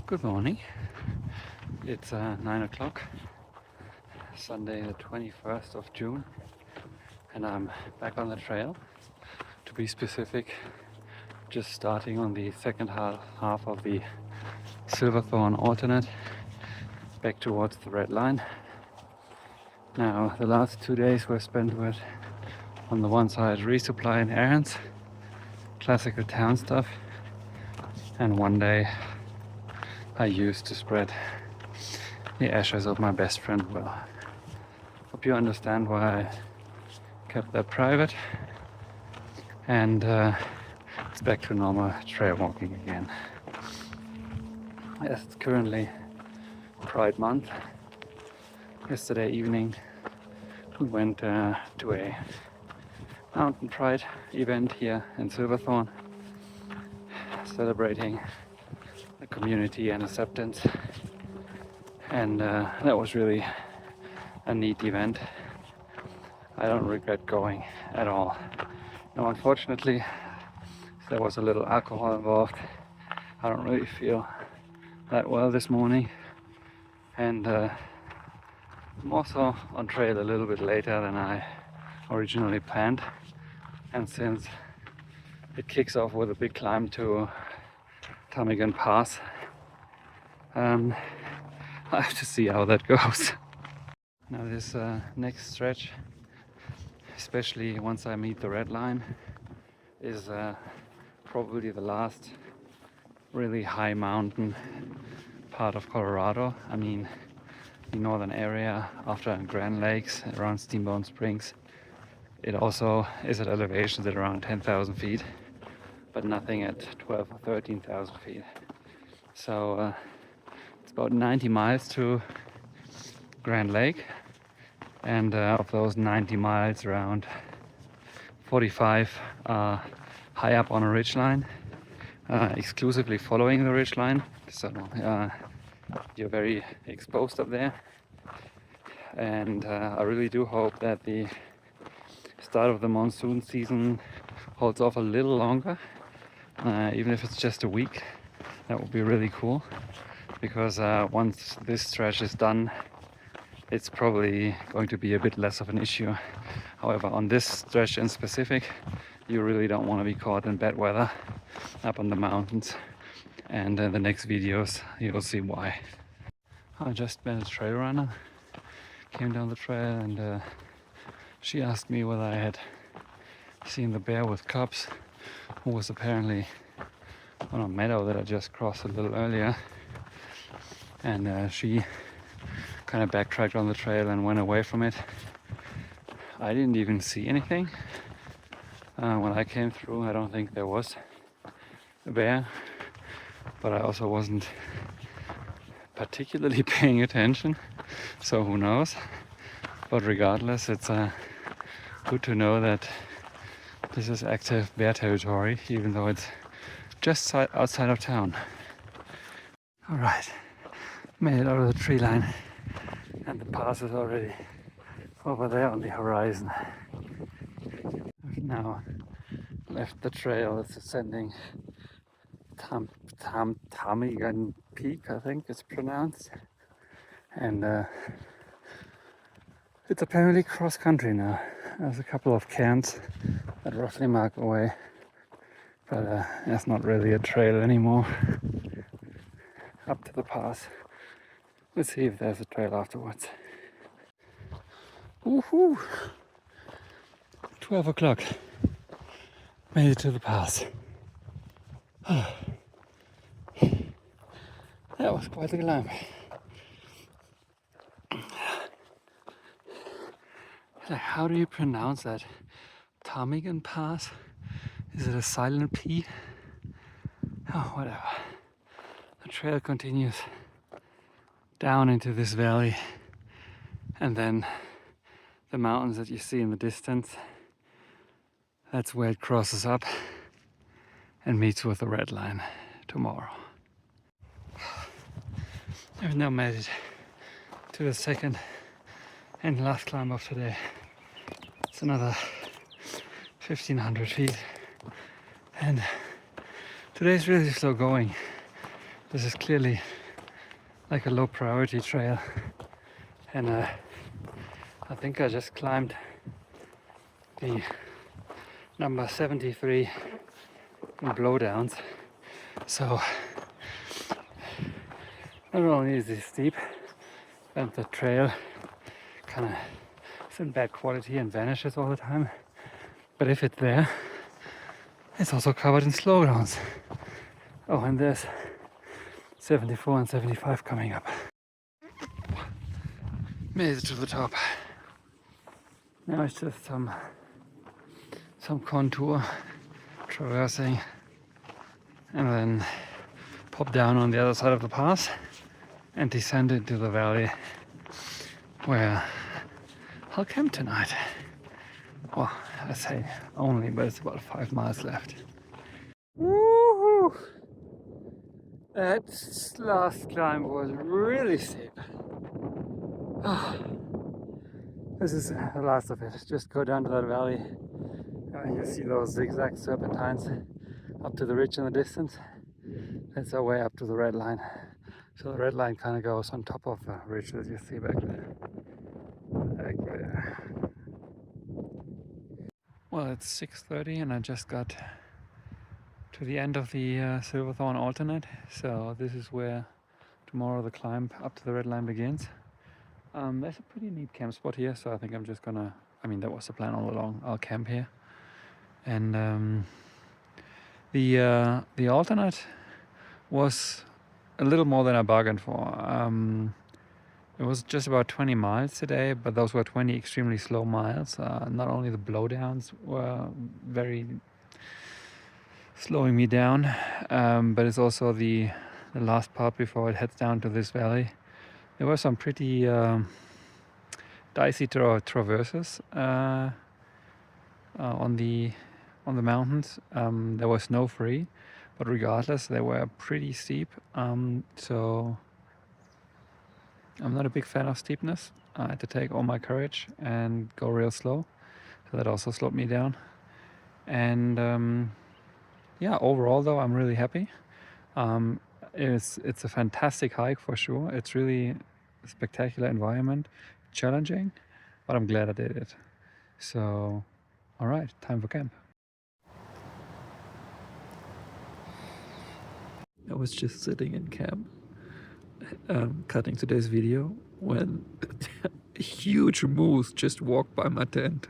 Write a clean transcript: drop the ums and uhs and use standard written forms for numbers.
Good morning. It's 9 o'clock, Sunday the 21st of June, and I'm back on the trail. To be specific, just starting on the second half of the Silverthorne alternate, back towards the red line. Now, the last 2 days were spent with, on the one side, resupply and errands, classical town stuff, and one day I used to spread the ashes of my best friend well. Hope you understand why I kept that private, and it's back to normal trail walking again. Yes, it's currently Pride Month. Yesterday evening we went to a mountain pride event here in Silverthorne, celebrating the community and acceptance, and that was really a neat event. I don't regret going at all. Now, unfortunately, there was a little alcohol involved. I don't really feel that well this morning, and I'm also on trail a little bit later than I originally planned, and since it kicks off with a big climb to Ptarmigan Pass, I have to see how that goes. Now this next stretch, especially once I meet the red line, is probably the last really high mountain part of Colorado. I mean, the northern area after Grand Lakes around Steamboat Springs. It also is at elevations at around 10,000 feet, but nothing at 12 or 13,000 feet. So it's about 90 miles to Grand Lake, and of those 90 miles, around 45 are high up on a ridgeline, exclusively following the ridgeline. So you're very exposed up there, and I really do hope that the start of the monsoon season holds off a little longer, even if it's just a week. That would be really cool, because once this stretch is done, it's probably going to be a bit less of an issue. However, on this stretch in specific, you really don't want to be caught in bad weather up on the mountains, and in the next videos you'll see why. I just met a trail runner, came down the trail, and she asked me whether I had seen the bear with cubs, who was apparently on a meadow that I just crossed a little earlier, and she kind of backtracked on the trail and went away from it. I didn't even see anything. When I came through, I don't think there was a bear, but I also wasn't particularly paying attention, so who knows. But regardless, it's good to know that this is active bear territory, even though it's just outside of town. Alright, made it out of the tree line, and the pass is already over there on the horizon. I've now left the trail. It's ascending Ptarmigan Peak, I think it's pronounced, and it's apparently cross country now. There's a couple of cairns that roughly mark the way, but it's not really a trail anymore up to the pass. Let's see if there's a trail afterwards. Woohoo! 12 o'clock. Made it to the pass. That was quite a climb. How do you pronounce that? Ptarmigan Pass? Is it a silent P? Oh, whatever. The trail continues down into this valley, and then the mountains that you see in the distance, that's where it crosses up and meets with the red line tomorrow. I've now made it to the second and last climb of today. It's another 1,500 feet, and today's really slow going. this is clearly like a low priority trail, and I think I just climbed the number 73 in blowdowns. So not only is it steep and the trail kind of is in bad quality and vanishes all the time, but if it's there, it's also covered in slowdowns. Oh, and there's 74 and 75 coming up. Made it to the top. Now it's just some contour traversing, and then pop down on the other side of the pass and descend into the valley where I'll camp tonight. Well, I say only, but it's about 5 miles left. Woohoo! That last climb was really steep. This is the last of it. Just go down to that valley. You see those zigzag serpentines up to the ridge in the distance. That's our way up to the red line. So the red line kind of goes on top of the ridge that you see back there. Back there. Well, it's 6:30 and I just got to the end of the Silverthorne alternate. So this is where tomorrow the climb up to the red line begins. There's a pretty neat camp spot here, so I think I'm just gonna, that was the plan all along. I'll camp here. And the alternate was a little more than I bargained for. It was just about 20 miles today, but those were 20 extremely slow miles. Not only the blowdowns were very slowing me down, but it's also the last part before it heads down to this valley. There were some pretty dicey traverses on the mountains. There was snow free, but regardless, they were pretty steep. So I'm not a big fan of steepness. I had to take all my courage and go real slow. So that also slowed me down. And yeah, overall though, I'm really happy. It's a fantastic hike for sure. It's really a spectacular environment, challenging, but I'm glad I did it. So, all right, time for camp. I was just sitting in camp, cutting today's video, when a huge moose just walked by my tent.